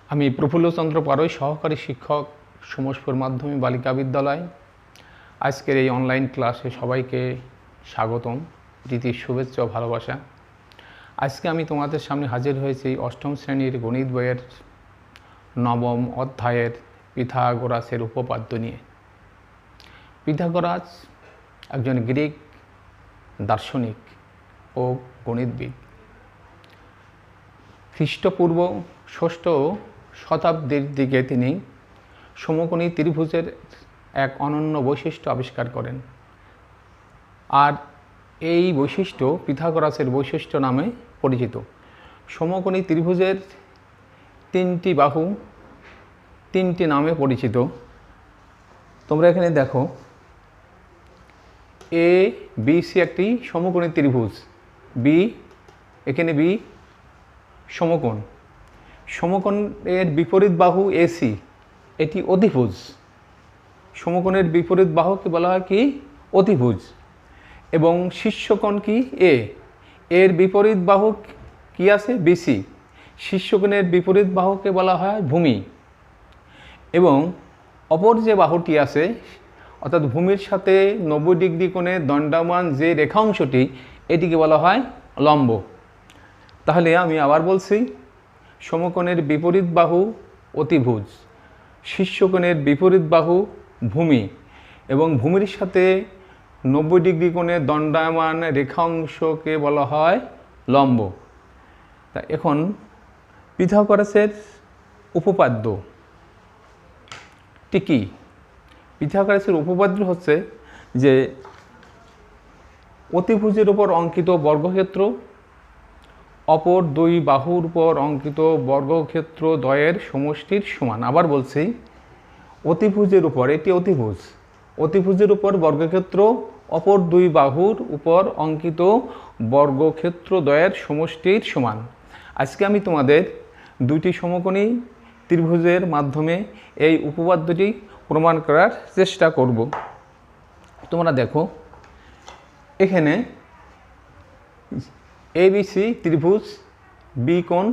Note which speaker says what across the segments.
Speaker 1: আমি প্রফুল্লচন্দ্র পারই, সহকারী শিক্ষক, সমসপুর মাধ্যমিক বালিকা বিদ্যালয়। আজকের এই অনলাইন ক্লাসে সবাইকে স্বাগতম, প্রীতির শুভেচ্ছা ও ভালোবাসা। আজকে আমি তোমাদের সামনে হাজির হয়েছি অষ্টম শ্রেণীর গণিত বইয়ের নবম অধ্যায়ের পিথাগোরাসের উপপাদ্য নিয়ে। পিথাগোরাস একজন গ্রিক দার্শনিক ও গণিতবিদ। খ্রিস্টপূর্ব ষষ্ঠ শতাব্দীর দিকে তিনি সমকোণী ত্রিভুজের এক অনন্য বৈশিষ্ট্য আবিষ্কার করেন, আর এই বৈশিষ্ট্য পিথাগোরাসের বৈশিষ্ট্য নামে পরিচিত। সমকোণী ত্রিভুজের তিনটি বাহু তিনটি নামে পরিচিত। তোমরা এখানে দেখো, এ বি সি একটি সমকোণী ত্রিভুজ, বি এখানে বি সমকোণ। সমকোণের বিপরীত বাহু এসি, এটি অতিভুজ। সমকোণের বিপরীত বাহুকে বলা হয় কি? অতিভুজ। এবং শীর্ষকোণ কি? এ, এর বিপরীত বাহু কি আছে? বিসি। শীর্ষকোণের বিপরীত বাহুকে বলা হয় ভূমি। এবং অপর যে বাহুটি আছে, অর্থাৎ ভূমির সাথে 90 ডিগ্রি কোণে দণ্ডায়মান যে রেখাংশটি, এটিকে বলা হয় লম্ব। তাহলে আমি আবার বলছি, সমকোণের বিপরীত বাহু অতিভুজ, শীর্ষকোণের বিপরীত বাহু ভূমি, এবং ভূমির সাথে 90 ডিগ্রি কোণে দণ্ডায়মান রেখাংশকে বলা হয় লম্ব। তা এখন পিথাগোরাসের উপপাদ্য কি? পিথাগোরাসের উপপাদ্য হচ্ছে যে অতিভুজের উপর অঙ্কিত বর্গক্ষেত্র অপর দুই বাহুর উপর অঙ্কিত বর্গক্ষেত্র দ্বয়ের সমষ্টির সমান। আবার বলছি, অতিভুজের উপর, এটি অতিভুজ, অতিভুজের উপর বর্গক্ষেত্র অপর দুই বাহুর উপর অঙ্কিত বর্গক্ষেত্র দ্বয়ের সমষ্টির সমান। আজকে আমি তোমাদের দুইটি সমকোণী ত্রিভুজের মাধ্যমে এই উপপাদ্যটি প্রমাণ করার চেষ্টা করব। তোমরা দেখো, এখানে এবিসি ত্রিভুজ, বি কোণ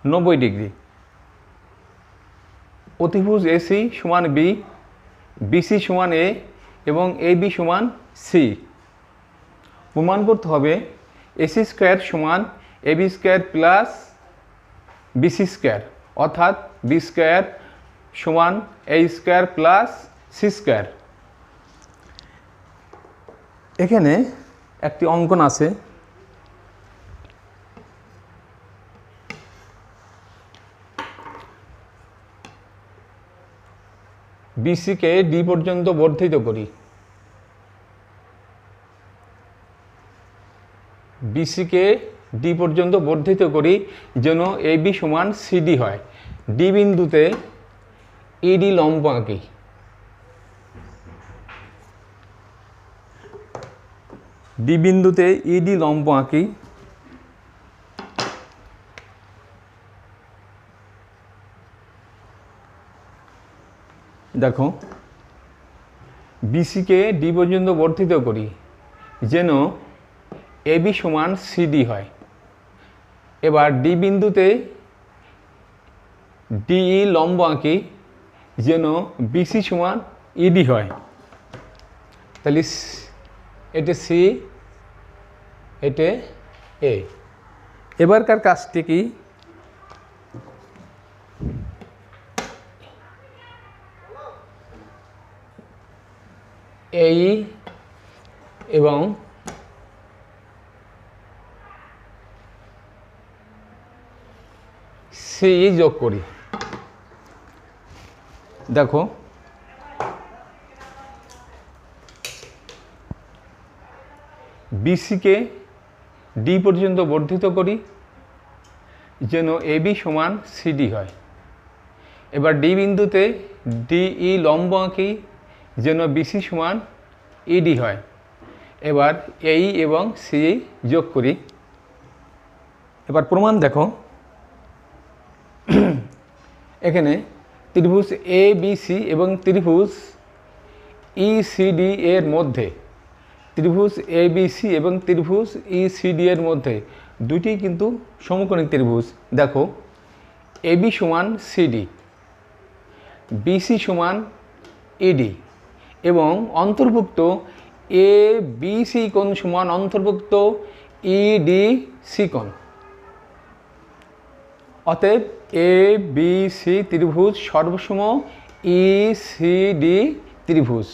Speaker 1: 90 ডিগ্রি, অতিভুজ এসি সমান বি, বিসি সমান এ এবং এবি সমান সি। প্রমাণ করতে হবে এসি স্কোয়ার সমান AB square plus BC square, অর্থাৎ বি স্কোয়ার সমান A square plus C square. এখানে একটি অঙ্কন আছে, বিসিকে ডি পর্যন্ত বর্ধিত করি। বিসিকে ডি পর্যন্ত বর্ধিত করি যেন এবি সমান সিডি হয়। ডি বিন্দুতে ইডি লম্ব আঁকি। ডি বিন্দুতে ইডি লম্ব আঁকি। দেখো, বিসিকে ডি পর্যন্ত বর্ধিত করি যেন এবি সমান সিডি হয়। এবার ডি বিন্দুতে ডিই লম্ব আঁকি যেন বিসি সমান ইডি হয়। তাহলে এটা সি, এটা এ। এবারকার কাজটি কি? এই এবং সি যোগ করি। দেখো, বিসিকে ডি পর্যন্ত বর্ধিত করি যেন এবি সমান সিডি হয়। এবার ডি বিন্দুতে ডিই লম্ব আঁকি যেন বিসি সমান ইডি হয়। এবার এই এবং সি যোগ করি। এবার প্রমাণ দেখো, এখানে ত্রিভুজ এ বি সি এবং ত্রিভুজ ইসিডি এর মধ্যে, ত্রিভুজ এ বি সি এবং ত্রিভুজ ইসিডি এর মধ্যে দুটি কিন্তু সমকোণী ত্রিভুজ। দেখো, এবি সমান সিডি, বিসি সমান ইডি এবং অন্তর্ভুক্ত এ বি সি কোণ সমান অন্তর্ভুক্ত ইডি সি কোণ। অতএব এ বি সি ত্রিভুজ সর্বসম ই সি ডি ত্রিভুজ।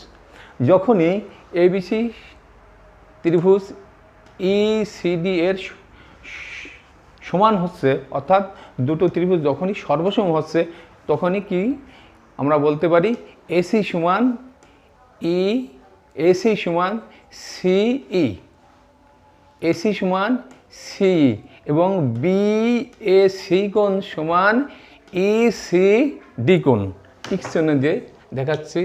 Speaker 1: যখনই এ বি সি ত্রিভুজ ই সি ডি এর সমান হচ্ছে, অর্থাৎ দুটো ত্রিভুজ যখনই সর্বসম হচ্ছে, তখনই কি আমরা বলতে পারি এসি সমান ই, এসি সমান সিই, এসি সমান সিই এবং বি এ সি কোণ সমান ই সি ডি কোণ। ঠিক চিহ্ন দিয়ে দেখাচ্ছি।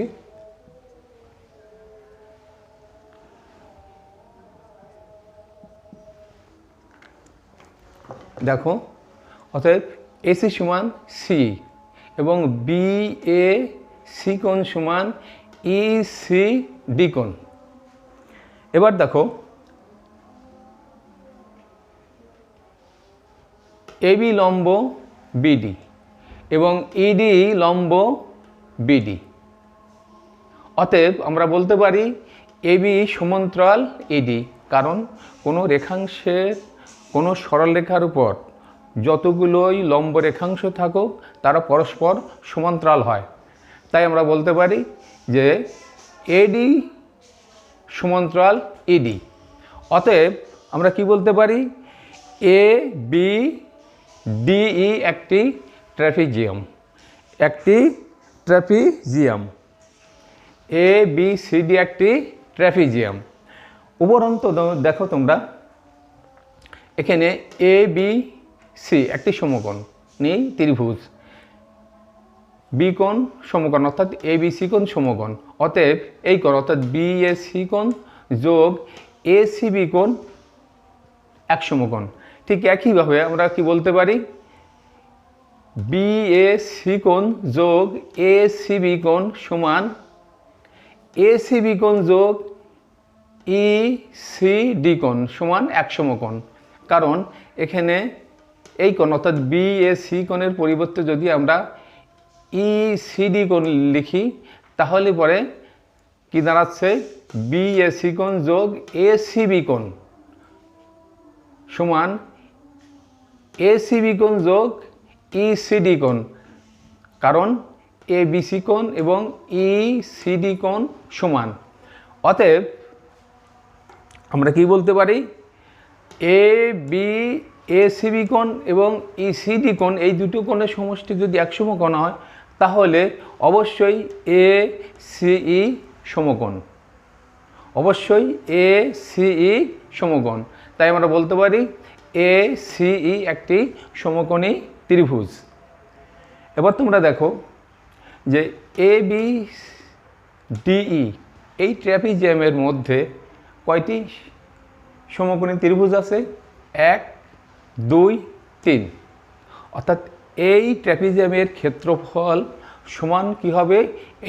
Speaker 1: দেখো, অতএব এসি সমান সি এবং বি এ সি কোণ সমান ই সি ডি কোণ। এবার দেখো, এবি লম্ব বিডি এবং ইডি লম্ব বিডি। অতএব আমরা বলতে পারি এবি সমান্তরাল ইডি, কারণ কোনো রেখাংশের কোনো সরলরেখার উপর যতগুলোই লম্ব রেখাংশ থাকুক তারা পরস্পর সমান্তরাল হয়। তাই আমরা বলতে পারি যে এডি সমান্তরাল ইডি। অতএব আমরা কি বলতে পারি, এ বি ডিই একটি ট্র্যাপিজিয়াম, একটি trapezium. A B C D একটি ট্র্যাপিজিয়াম। উপরন্ত দেখো তোমরা, এখানে এ বি সি একটি সমকোণ নেই ত্রিভুজ, বি কোণ সমকোণ অর্থাৎ এ বি সি কোণ সমকোণ। অতএব এই কোণ অর্থাৎ বি এ সি কোণ যোগ এ সি বি কোণ এক সমকোণ। ঠিক একইভাবে আমরা কি বলতে পারি, বি এ সি কোণ যোগ এ সি বি কোণ সমান এ সি বি কোণ যোগ ই সি ডি কোণ সমান এক সমকোণ। কারণ এখানে এই কোণ অর্থাৎ বি এ সি কোণের পরিবর্তে যদি আমরা ই সি ডি কোণ লিখি, তাহলে পরে কি দাঁড়াচ্ছে, বি এ সি কোণ যোগ এ সি বি কোণ সমান এ সি বি কোণ যোগ ই সি ডি কোণ। কারণ এ বি সি কোণ এবং ই সি ডি কোণ সমান। অতএব আমরা কি বলতে পারি, A B A C B কোণ এবং ই সি ডি কোণ এই দুটো কোণের সমষ্টি যদি এক সমকোণ হয়, তাহলে অবশ্যই এ সিই সমকোণ, অবশ্যই এ সিই সমকোণ। তাই আমরা বলতে পারি এ সিই একটি সমকোণী ত্রিভুজ। এবার তোমরা দেখো যে এ বি ডিই এই ট্র্যাপিজিয়ামের মধ্যে কয়টি সমকোণী ত্রিভুজ আছে, 1 2 3। অর্থাৎ এই ট্র্যাপিজিয়ামের ক্ষেত্রফল সমান কি হবে,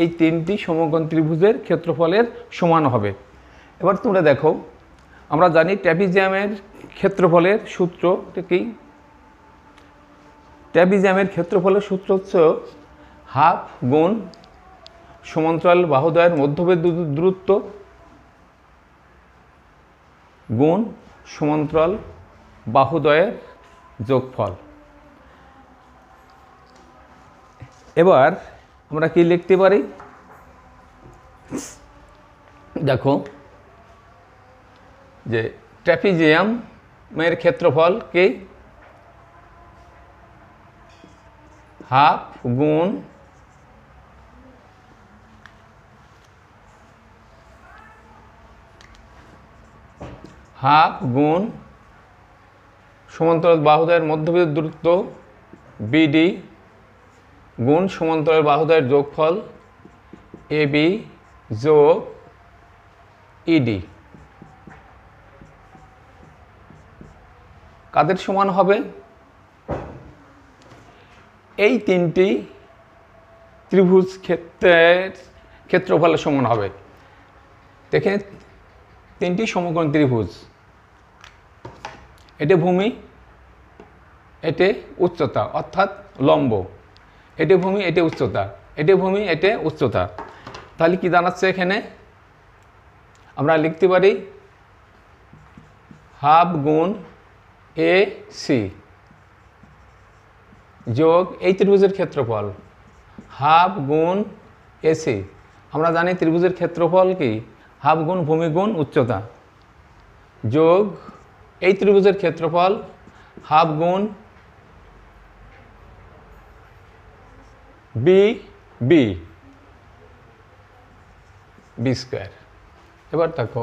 Speaker 1: এই তিনটি সমকোণ ত্রিভুজের ক্ষেত্রফলের সমান হবে। এবার তোমরা দেখো, আমরা জানি ট্র্যাপিজিয়ামের ক্ষেত্রফলের সূত্রটা কি, ট্র্যাপিজিয়ামের ক্ষেত্রফলের সূত্র হচ্ছে হাফ গুণ সমান্তরাল বাহুদ্বয়ের মধ্যবিন্দু দূরত্ব গুণ সমান্তরাল বাহুদ্বয়ের যোগফল। এবার আমরা কি লিখতে পারি, দেখো যে ট্র্যাপিজিয়ামের ক্ষেত্রফল কি, হাফ গুণ সমান্তরাল বাহুদ্বয়ের মধ্যবিন্দু দূরত্ব বিডি গুণ সমান্তরাল বাহুদ্বয়ের যোগফল এবি যোগ ইডি কাদের সমান হবে, এই তিনটি ত্রিভুজ ক্ষেত্রফলের সমান হবে। দেখেন তিনটি সমকোণ ত্রিভুজ, এটা ভূমি, এতে উচ্চতা অর্থাৎ লম্ব, এটি ভূমি এটি উচ্চতা, এটি ভূমি এটি উচ্চতা। তাহলে কি দাঁড়াচ্ছে এখানে? আমরা লিখতে পারি হাফ গুণ এ সি যোগ এই ত্রিভুজের ক্ষেত্রফল হাফ গুণ এসি। আমরা জানি ত্রিভুজের ক্ষেত্রফল কি? হাফ গুণ ভূমি গুণ উচ্চতা যোগ এই ত্রিভুজের ক্ষেত্রফল হাফ গুণ বি বি বি স্কোয়ার। এবার দেখো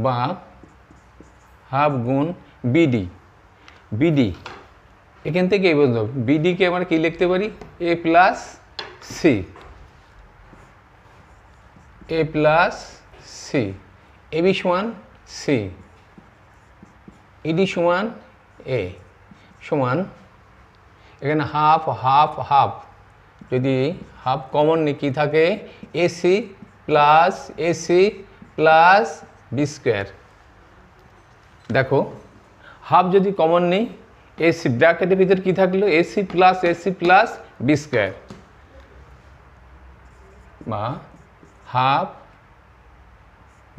Speaker 1: বা হাফ গুণ বিডি বিডি, এখান থেকে এই পর্যন্ত বিডিকে আমরা কি লিখতে পারি? এ plus C, A plus C, AB সমান সি, ইডি সমান এ সমান এখানে হাফ হাফ হাফ, যদি হাফ কমন নিই কি থাকে? AC plus B square. দেখো হাফ যদি কমন নিই, এসি ব্র্যাকেটের ভিতরে কি থাকলো? এসি প্লাস বি স্কোয়ার বা হাফ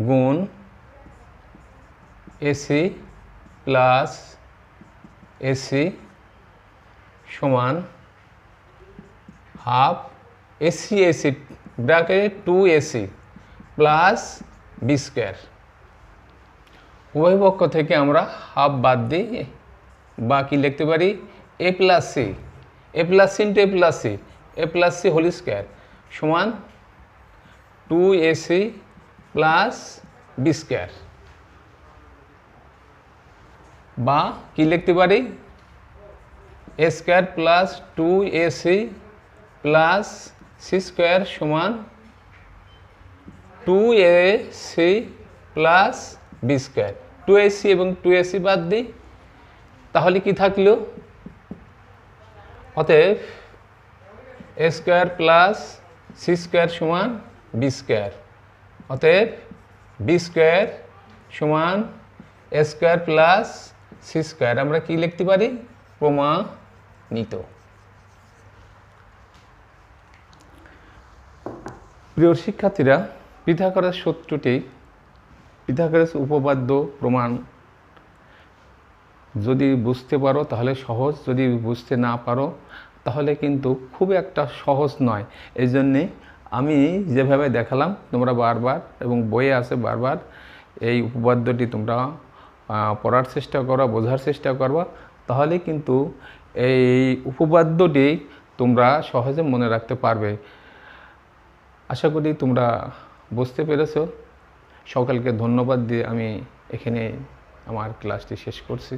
Speaker 1: গুণ এসি প্লাস এসি সমান half AC AC bracket 2ac plus B square. উভয় পক্ষ থেকে আমরা হাফ বাদ দিই বা কি লিখতে পারি? এ plus c into a plus c whole square সমান 2ac প্লাস বি স্কোয়ার। বা কি লিখতে পারি? A square plus 2ac plus C square সমান 2ac plus B square. 2ac এবং 2ac বাদ দিই, তাহলে কি থাকলো? অতএব এ স্কোয়ার প্লাস সি স্কোয়ার সমান বি স্কোয়ার। অতএব বি স্কোয়ার সমান A square plus C square. আমরা কি লিখতে পারি? প্রমাণিত। প্রিয় শিক্ষার্থীরা, পিথাগোরাস সূত্রটি, পিথাগোরাস উপপাদ্য প্রমাণ যদি বুঝতে পারো তাহলে সহজ, যদি বুঝতে না পারো তাহলে কিন্তু খুব একটা সহজ নয়। এই জন্যে আমি যেভাবে দেখালাম তোমরা বারবার, এবং বইয়ে আছে বারবার, এই উপপাদ্যটি তোমরা পড়ার চেষ্টা করো, বোঝার চেষ্টা করবা, তাহলে কিন্তু এই উপপাদ্যটি তোমরা সহজে মনে রাখতে পারবে। আশা করি তোমরা বুঝতে পেরেছো। সকলকে ধন্যবাদ দিয়ে আমি এখানে আমার ক্লাসটি শেষ করছি।